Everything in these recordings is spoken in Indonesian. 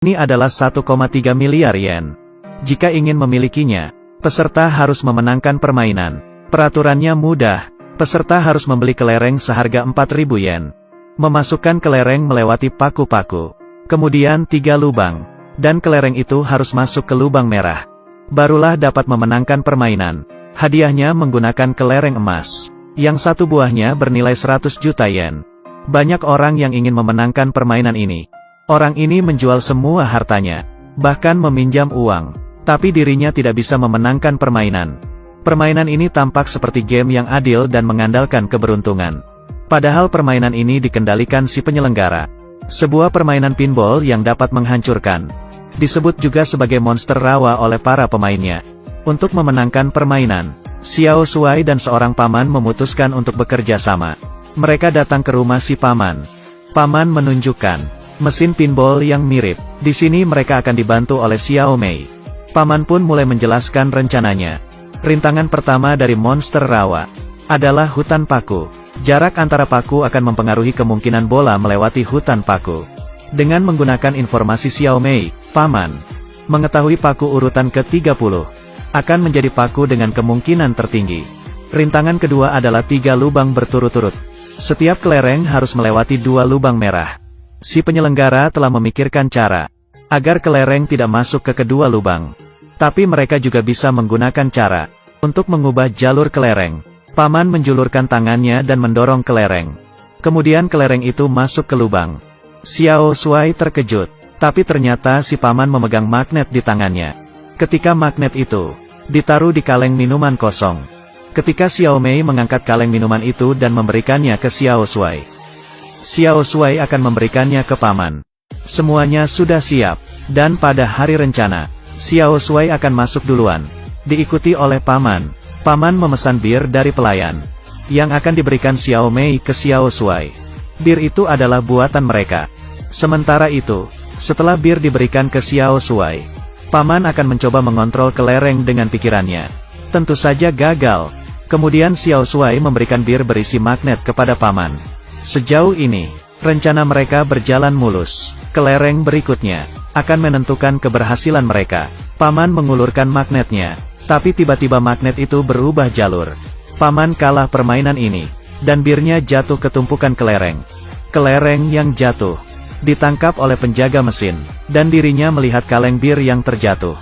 Ini adalah 1,3 miliar yen. Jika ingin memilikinya, peserta harus memenangkan permainan. Peraturannya mudah, peserta harus membeli kelereng seharga 4.000 yen. Memasukkan kelereng melewati paku-paku. Kemudian 3 lubang. Dan kelereng itu harus masuk ke lubang merah. Barulah dapat memenangkan permainan. Hadiahnya menggunakan kelereng emas. Yang satu buahnya bernilai 100 juta yen. Banyak orang yang ingin memenangkan permainan ini. Orang ini menjual semua hartanya, bahkan meminjam uang. Tapi dirinya tidak bisa memenangkan permainan. Permainan ini tampak seperti game yang adil dan mengandalkan keberuntungan. Padahal permainan ini dikendalikan si penyelenggara. Sebuah permainan pinball yang dapat menghancurkan. Disebut juga sebagai monster rawa oleh para pemainnya. Untuk memenangkan permainan, Xiao Shuai dan seorang paman memutuskan untuk bekerja sama. Mereka datang ke rumah si paman. Paman menunjukkan mesin pinball yang mirip. Di sini mereka akan dibantu oleh Xiao Mei. Paman pun mulai menjelaskan rencananya. Rintangan pertama dari monster rawa adalah hutan paku. Jarak antara paku akan mempengaruhi kemungkinan bola melewati hutan paku. Dengan menggunakan informasi Xiao Mei, paman mengetahui paku urutan ke-30 akan menjadi paku dengan kemungkinan tertinggi. Rintangan kedua adalah 3 lubang berturut-turut. Setiap kelereng harus melewati 2 lubang merah. Si penyelenggara telah memikirkan cara agar kelereng tidak masuk ke kedua lubang. Tapi mereka juga bisa menggunakan cara untuk mengubah jalur kelereng. Paman menjulurkan tangannya dan mendorong kelereng. Kemudian kelereng itu masuk ke lubang. Xiao Shuai terkejut, tapi ternyata si paman memegang magnet di tangannya. Ketika magnet itu ditaruh di kaleng minuman kosong. Ketika Xiao Mei mengangkat kaleng minuman itu dan memberikannya ke Xiao Shuai, Xiao Shuai akan memberikannya ke paman. Semuanya sudah siap, dan pada hari rencana, Xiao Shuai akan masuk duluan, diikuti oleh paman. Paman memesan bir dari pelayan, yang akan diberikan Xiao Mei ke Xiao Shuai. Bir itu adalah buatan mereka. Sementara itu, setelah bir diberikan ke Xiao Shuai, paman akan mencoba mengontrol kelereng dengan pikirannya. Tentu saja gagal. Kemudian Xiao Shuai memberikan bir berisi magnet kepada paman. Sejauh ini, rencana mereka berjalan mulus. Kelereng berikutnya akan menentukan keberhasilan mereka. Paman mengulurkan magnetnya, tapi tiba-tiba magnet itu berubah jalur. Paman kalah permainan ini, dan birnya jatuh ke tumpukan kelereng. Kelereng yang jatuh ditangkap oleh penjaga mesin, dan dirinya melihat kaleng bir yang terjatuh.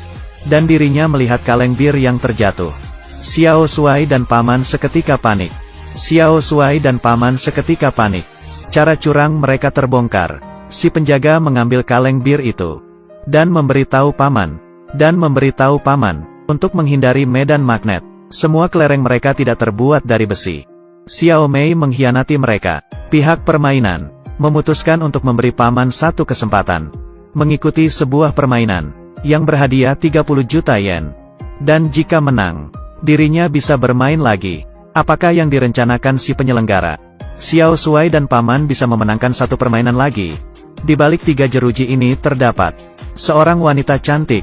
Xiao Shuai dan paman seketika panik. Cara curang mereka terbongkar. Si penjaga mengambil kaleng bir itu dan memberitahu paman untuk menghindari medan magnet. Semua kelereng mereka tidak terbuat dari besi. Xiao Mei mengkhianati mereka. Pihak permainan memutuskan untuk memberi paman satu kesempatan mengikuti sebuah permainan yang berhadiah 30 juta yen. Dan jika menang, dirinya bisa bermain lagi. Apakah yang direncanakan si penyelenggara? Xiao Shuai dan paman bisa memenangkan satu permainan lagi. Di balik 3 jeruji ini terdapat seorang wanita cantik.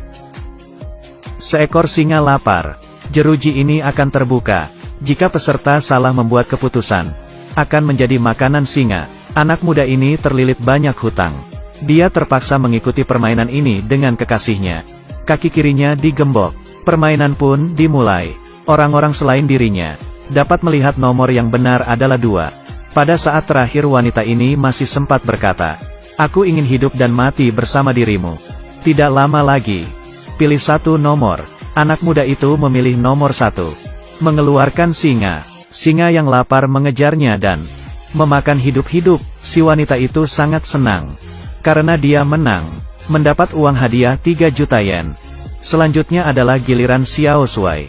Seekor singa lapar. Jeruji ini akan terbuka jika peserta salah membuat keputusan. Akan menjadi makanan singa. Anak muda ini terlilit banyak hutang. Dia terpaksa mengikuti permainan ini dengan kekasihnya. Kaki kirinya digembok. Permainan pun dimulai. Orang-orang selain dirinya dapat melihat nomor yang benar adalah 2. Pada saat terakhir wanita ini masih sempat berkata, "Aku ingin hidup dan mati bersama dirimu." Tidak lama lagi. Pilih satu nomor. Anak muda itu memilih nomor 1. Mengeluarkan singa. Singa yang lapar mengejarnya dan memakan hidup-hidup. Si wanita itu sangat senang. Karena dia menang. Mendapat uang hadiah 3 juta yen. Selanjutnya adalah giliran Xiao Shuai.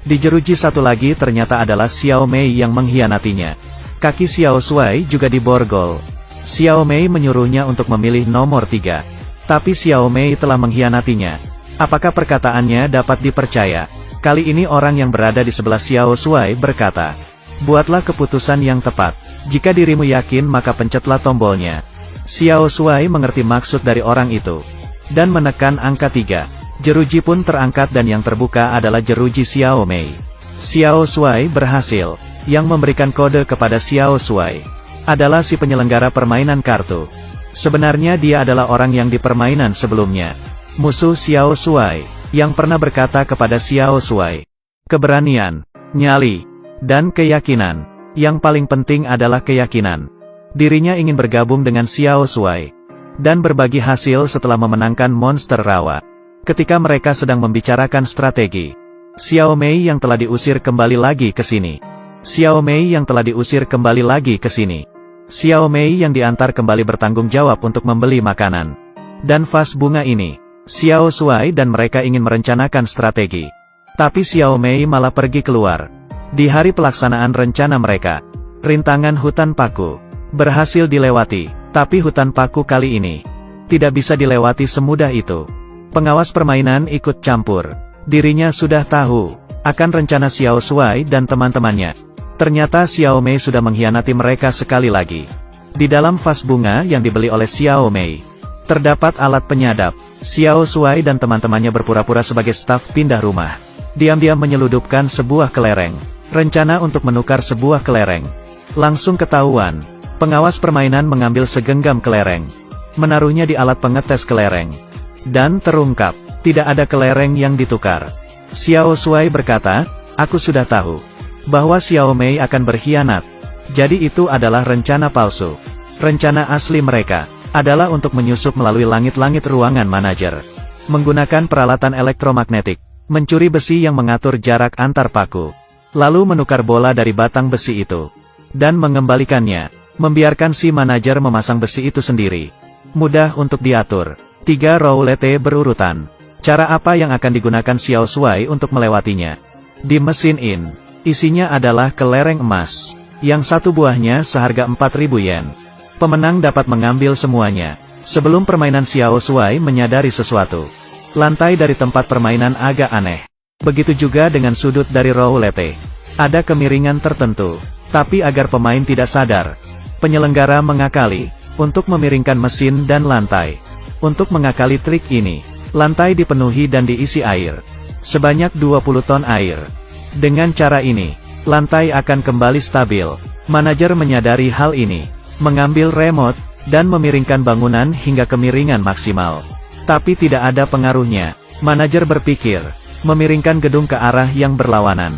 Di jeruji satu lagi ternyata adalah Xiao Mei yang mengkhianatinya. Kaki Xiao Shuai juga diborgol. Xiao Mei menyuruhnya untuk memilih nomor 3. Tapi Xiao Mei telah mengkhianatinya. Apakah perkataannya dapat dipercaya? Kali ini orang yang berada di sebelah Xiao Shuai berkata, "Buatlah keputusan yang tepat. Jika dirimu yakin maka pencetlah tombolnya." Xiao Shuai mengerti maksud dari orang itu, dan menekan angka 3. Jeruji pun terangkat dan yang terbuka adalah jeruji Xiao Mei. Xiao Shuai berhasil. Yang memberikan kode kepada Xiao Shuai adalah si penyelenggara permainan kartu. Sebenarnya dia adalah orang yang di permainan sebelumnya. Musuh Xiao Shuai, yang pernah berkata kepada Xiao Shuai, keberanian, nyali, dan keyakinan. Yang paling penting adalah keyakinan. Dirinya ingin bergabung dengan Xiao Shuai, dan berbagi hasil setelah memenangkan monster rawa. Ketika mereka sedang membicarakan strategi, Xiao Mei yang telah diusir kembali lagi ke sini. Xiao Mei yang telah diusir kembali lagi ke sini. Xiao Mei yang diantar kembali bertanggung jawab untuk membeli makanan. Dan vas bunga ini, Xiao Shuai dan mereka ingin merencanakan strategi. Tapi Xiao Mei malah pergi keluar. Di hari pelaksanaan rencana mereka, rintangan hutan paku berhasil dilewati, tapi hutan paku kali ini tidak bisa dilewati semudah itu. Pengawas permainan ikut campur. Dirinya sudah tahu akan rencana Xiao Shuai dan teman-temannya. Ternyata Xiao Mei sudah mengkhianati mereka sekali lagi. Di dalam vas bunga yang dibeli oleh Xiao Mei, terdapat alat penyadap. Xiao Shuai dan teman-temannya berpura-pura sebagai staf pindah rumah. Diam-diam menyeludupkan sebuah kelereng. Rencana untuk menukar sebuah kelereng. Langsung ketahuan. Pengawas permainan mengambil segenggam kelereng, menaruhnya di alat pengetes kelereng. Dan terungkap, tidak ada kelereng yang ditukar. Xiao Shuai berkata, aku sudah tahu bahwa Xiao Mei akan berkhianat. Jadi itu adalah rencana palsu. Rencana asli mereka adalah untuk menyusup melalui langit-langit ruangan manajer. Menggunakan peralatan elektromagnetik, mencuri besi yang mengatur jarak antar paku. Lalu menukar bola dari batang besi itu. Dan mengembalikannya, membiarkan si manajer memasang besi itu sendiri. Mudah untuk diatur. 3 roulette berurutan. Cara apa yang akan digunakan Xiao Shuai untuk melewatinya? Di mesin in, isinya adalah kelereng emas, yang satu buahnya seharga 4.000 yen. Pemenang dapat mengambil semuanya. Sebelum permainan Xiao Shuai menyadari sesuatu. Lantai dari tempat permainan agak aneh. Begitu juga dengan sudut dari roulette. Ada kemiringan tertentu. Tapi agar pemain tidak sadar, penyelenggara mengakali untuk memiringkan mesin dan lantai. Untuk mengakali trik ini, lantai dipenuhi dan diisi air. Sebanyak 20 ton air. Dengan cara ini, lantai akan kembali stabil. Manajer menyadari hal ini, mengambil remote, dan memiringkan bangunan hingga kemiringan maksimal. Tapi tidak ada pengaruhnya. Manajer berpikir, memiringkan gedung ke arah yang berlawanan.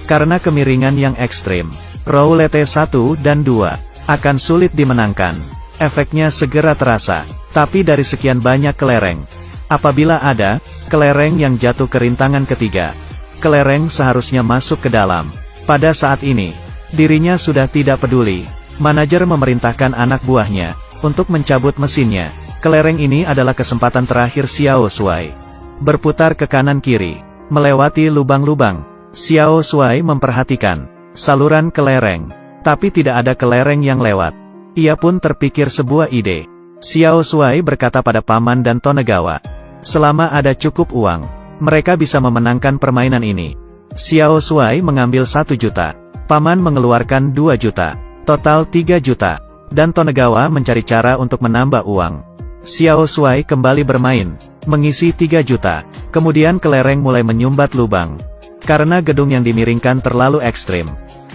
Karena kemiringan yang ekstrim, roulette 1 dan 2 akan sulit dimenangkan. Efeknya segera terasa. Tapi dari sekian banyak kelereng, apabila ada kelereng yang jatuh ke rintangan ketiga, kelereng seharusnya masuk ke dalam. Pada saat ini, dirinya sudah tidak peduli. Manajer memerintahkan anak buahnya untuk mencabut mesinnya. Kelereng ini adalah kesempatan terakhir Xiao Shuai. Berputar ke kanan kiri, melewati lubang-lubang. Xiao Shuai memperhatikan saluran kelereng, tapi tidak ada kelereng yang lewat. Ia pun terpikir sebuah ide. Xiao Shuai berkata pada Paman dan Tonegawa, selama ada cukup uang, mereka bisa memenangkan permainan ini. Xiao Shuai mengambil 1 juta. Paman mengeluarkan 2 juta. Total 3 juta. Dan Tonegawa mencari cara untuk menambah uang. Xiao Shuai kembali bermain, mengisi 3 juta. Kemudian kelereng mulai menyumbat lubang. Karena gedung yang dimiringkan terlalu ekstrim,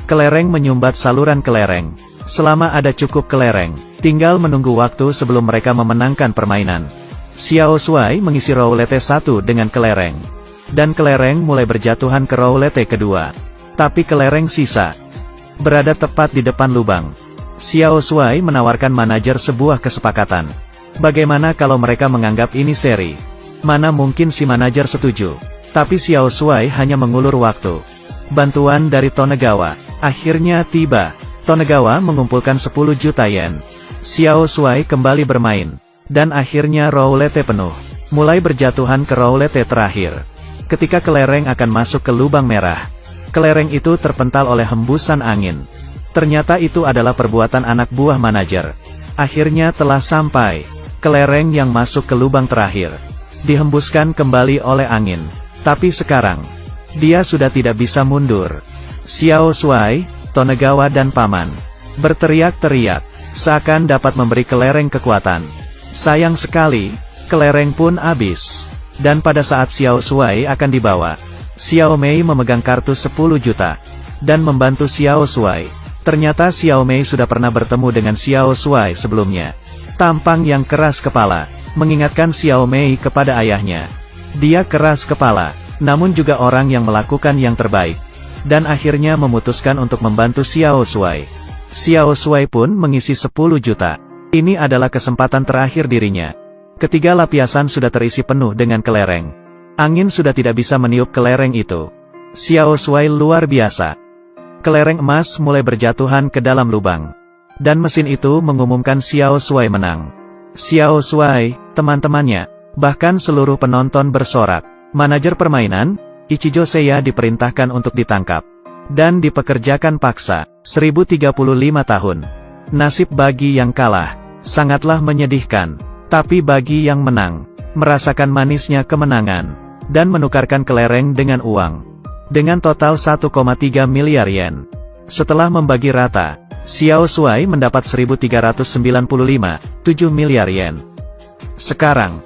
kelereng menyumbat saluran kelereng. Selama ada cukup kelereng, tinggal menunggu waktu sebelum mereka memenangkan permainan. Xiao Shuai mengisi roulette 1 dengan kelereng. Dan kelereng mulai berjatuhan ke roulette kedua. Tapi kelereng sisa berada tepat di depan lubang. Xiao Shuai menawarkan manajer sebuah kesepakatan. Bagaimana kalau mereka menganggap ini seri? Mana mungkin si manajer setuju. Tapi Xiao Shuai hanya mengulur waktu. Bantuan dari Tonegawa akhirnya tiba. Tonegawa mengumpulkan 10 juta yen. Xiao Shuai kembali bermain. Dan akhirnya roulette penuh. Mulai berjatuhan ke roulette terakhir. Ketika kelereng akan masuk ke lubang merah, kelereng itu terpental oleh hembusan angin. Ternyata itu adalah perbuatan anak buah manajer. Akhirnya telah sampai. Kelereng yang masuk ke lubang terakhir dihembuskan kembali oleh angin. Tapi sekarang, dia sudah tidak bisa mundur. Xiao Shuai, Tonegawa dan Paman berteriak-teriak, seakan dapat memberi kelereng kekuatan. Sayang sekali, kelereng pun habis. Dan pada saat Xiao Shuai akan dibawa, Xiao Mei memegang kartu 10 juta, dan membantu Xiao Shuai. Ternyata Xiao Mei sudah pernah bertemu dengan Xiao Shuai sebelumnya. Tampang yang keras kepala, mengingatkan Xiao Mei kepada ayahnya. Dia keras kepala, namun juga orang yang melakukan yang terbaik. Dan akhirnya memutuskan untuk membantu Xiao Shuai. Xiao Shuai pun mengisi 10 juta. Ini adalah kesempatan terakhir dirinya. Ketiga lapisan sudah terisi penuh dengan kelereng. Angin sudah tidak bisa meniup kelereng itu. Xiao Shuai luar biasa. Kelereng emas mulai berjatuhan ke dalam lubang. Dan mesin itu mengumumkan Xiao Shuai menang. Xiao Shuai, teman-temannya, bahkan seluruh penonton bersorak. Manajer permainan, Ichijo Seiya diperintahkan untuk ditangkap. Dan dipekerjakan paksa, 1035 tahun. Nasib bagi yang kalah, sangatlah menyedihkan. Tapi bagi yang menang, merasakan manisnya kemenangan. Dan menukarkan kelereng dengan uang. Dengan total 1,3 miliar yen. Setelah membagi rata, Xiao Shuai mendapat 1.395,7 miliar yen. Sekarang,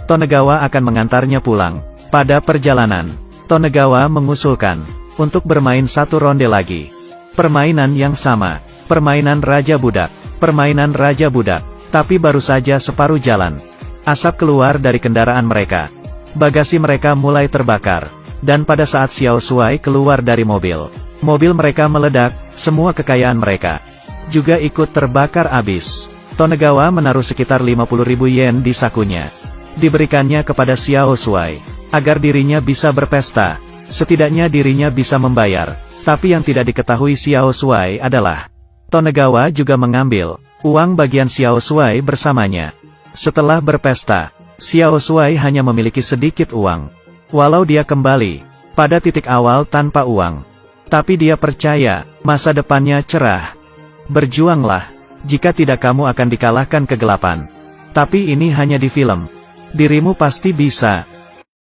Tonegawa akan mengantarnya pulang. Pada perjalanan, Tonegawa mengusulkan untuk bermain satu ronde lagi. Permainan yang sama, permainan Raja Budak, permainan Raja Budak. Tapi baru saja separuh jalan, asap keluar dari kendaraan mereka. Bagasi mereka mulai terbakar. Dan pada saat Xiao Shuai keluar dari mobil, mobil mereka meledak, semua kekayaan mereka juga ikut terbakar habis. Tonegawa menaruh sekitar 50.000 yen di sakunya. Diberikannya kepada Xiao Shuai, agar dirinya bisa berpesta. Setidaknya dirinya bisa membayar. Tapi yang tidak diketahui Xiao Shuai adalah, Tonegawa juga mengambil uang bagian Xiao Shuai bersamanya. Setelah berpesta, Xiao Shuai hanya memiliki sedikit uang. Walau dia kembali pada titik awal tanpa uang. Tapi dia percaya, masa depannya cerah. Berjuanglah, jika tidak kamu akan dikalahkan kegelapan. Tapi ini hanya di film. Dirimu pasti bisa.